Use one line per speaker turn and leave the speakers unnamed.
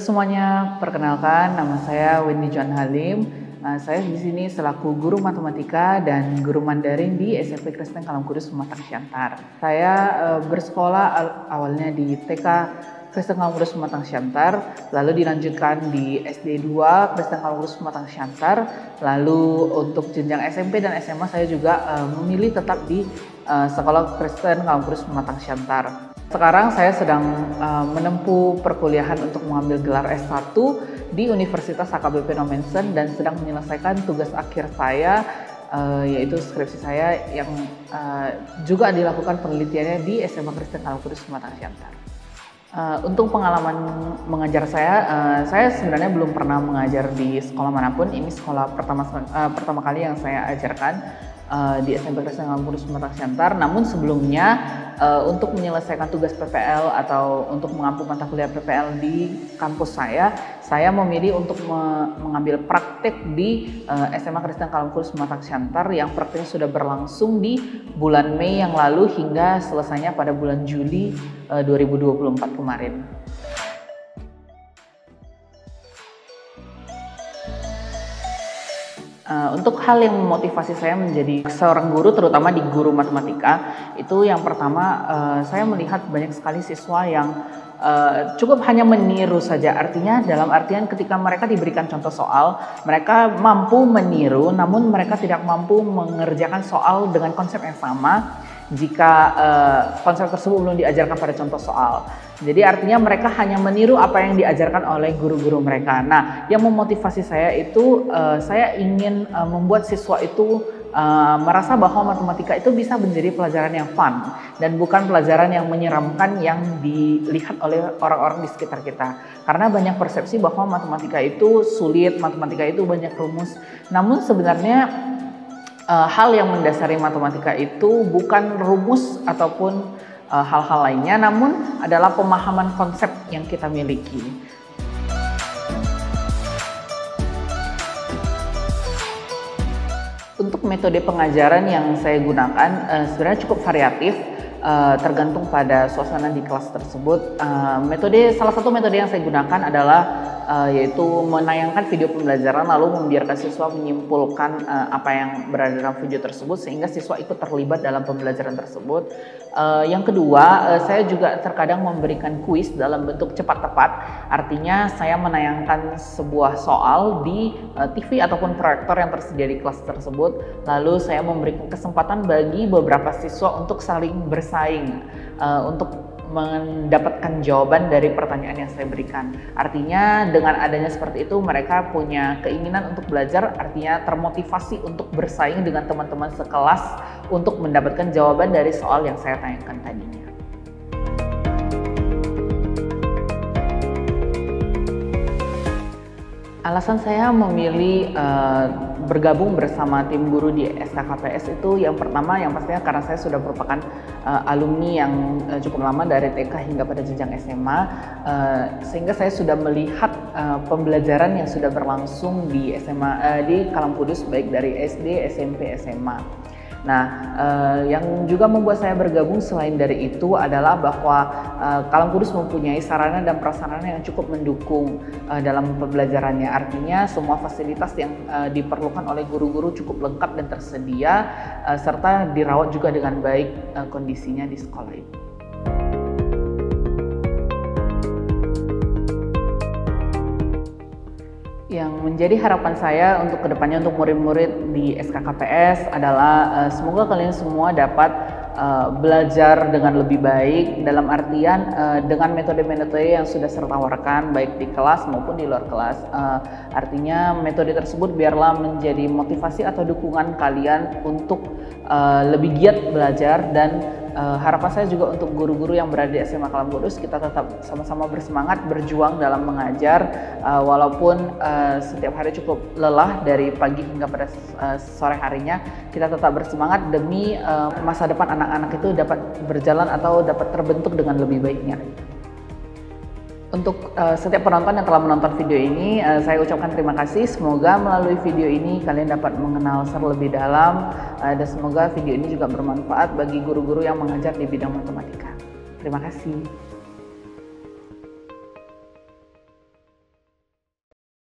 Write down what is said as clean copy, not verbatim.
Halo semuanya, perkenalkan nama saya Wendy John Halim. Saya di sini selaku guru matematika dan guru Mandarin di SMP Kristen Kalam Kudus Pematang Siantar. Saya bersekolah awalnya di TK Kristen Kalam Kudus Pematang Siantar, lalu dilanjutkan di SD 2 Kristen Kalam Kudus Pematang Siantar, lalu untuk jenjang SMP dan SMA saya juga memilih tetap di Sekolah Kristen Kalam Kudus Pematang Siantar. Sekarang saya sedang menempuh perkuliahan untuk mengambil gelar S1 di Universitas HKBP Nommensen dan sedang menyelesaikan tugas akhir saya, yaitu skripsi saya yang juga dilakukan penelitiannya di SMA Kristen Kalam Kudus Pematang Siantar. Untuk pengalaman mengajar saya sebenarnya belum pernah mengajar di sekolah manapun. Ini sekolah pertama kali yang saya ajarkan di SMP Kristen Kalam Kudus Pematang Siantar. Namun sebelumnya untuk menyelesaikan tugas PPL atau untuk mengampu mata kuliah PPL di kampus saya memilih untuk mengambil praktek di SMA Kristen Kalam Kudus Pematang Siantar yang prakteknya sudah berlangsung di bulan Mei yang lalu hingga selesainya pada bulan Juli 2024 kemarin. Untuk hal yang memotivasi saya menjadi seorang guru, terutama di guru matematika, itu yang pertama saya melihat banyak sekali siswa yang cukup hanya meniru saja. Artinya dalam artian ketika mereka diberikan contoh soal, mereka mampu meniru, namun mereka tidak mampu mengerjakan soal dengan konsep yang sama jika konsep tersebut belum diajarkan pada contoh soal. Jadi artinya mereka hanya meniru apa yang diajarkan oleh guru-guru mereka. Nah, yang memotivasi saya itu saya ingin membuat siswa itu merasa bahwa matematika itu bisa menjadi pelajaran yang fun dan bukan pelajaran yang menyeramkan yang dilihat oleh orang-orang di sekitar kita. Karena banyak persepsi bahwa matematika itu sulit, matematika itu banyak rumus. Namun sebenarnya hal yang mendasari matematika itu bukan rumus ataupun hal-hal lainnya, namun adalah pemahaman konsep yang kita miliki. Untuk metode pengajaran yang saya gunakan sebenarnya cukup variatif, tergantung pada suasana di kelas tersebut. Salah satu metode yang saya gunakan adalah yaitu menayangkan video pembelajaran lalu membiarkan siswa menyimpulkan apa yang berada dalam video tersebut sehingga siswa ikut terlibat dalam pembelajaran tersebut. Yang kedua, saya juga terkadang memberikan kuis dalam bentuk cepat tepat. Artinya saya menayangkan sebuah soal di TV ataupun proyektor yang tersedia di kelas tersebut, lalu saya memberikan kesempatan bagi beberapa siswa untuk saling bersaing untuk mendapatkan jawaban dari pertanyaan yang saya berikan. Artinya dengan adanya seperti itu mereka punya keinginan untuk belajar, artinya termotivasi untuk bersaing dengan teman-teman sekelas untuk mendapatkan jawaban dari soal yang saya tanyakan tadinya. Alasan saya memilih bergabung bersama tim guru di SKKPS itu yang pertama, yang pastinya karena saya sudah merupakan alumni yang cukup lama dari TK hingga pada jenjang SMA, sehingga saya sudah melihat pembelajaran yang sudah berlangsung di SMA di Kalam Kudus baik dari SD, SMP, SMA. Nah, yang juga membuat saya bergabung selain dari itu adalah bahwa Kalam Kudus mempunyai sarana dan prasarana yang cukup mendukung dalam pembelajarannya. Artinya semua fasilitas yang diperlukan oleh guru-guru cukup lengkap dan tersedia, serta dirawat juga dengan baik kondisinya di sekolah itu. Yang menjadi harapan saya untuk kedepannya untuk murid-murid di SKKPS adalah semoga kalian semua dapat belajar dengan lebih baik, dalam artian dengan metode-metode yang sudah saya tawarkan baik di kelas maupun di luar kelas. Artinya metode tersebut biarlah menjadi motivasi atau dukungan kalian untuk lebih giat belajar, dan harapan saya juga untuk guru-guru yang berada di SMA Kalam Kudus, kita tetap sama-sama bersemangat berjuang dalam mengajar, walaupun setiap hari cukup lelah dari pagi hingga pada sore harinya, kita tetap bersemangat demi masa depan anak-anak itu dapat berjalan atau dapat terbentuk dengan lebih baiknya. Untuk setiap penonton yang telah menonton video ini, saya ucapkan terima kasih. Semoga melalui video ini kalian dapat mengenal secara lebih dalam, dan semoga video ini juga bermanfaat bagi guru-guru yang mengajar di bidang matematika. Terima kasih.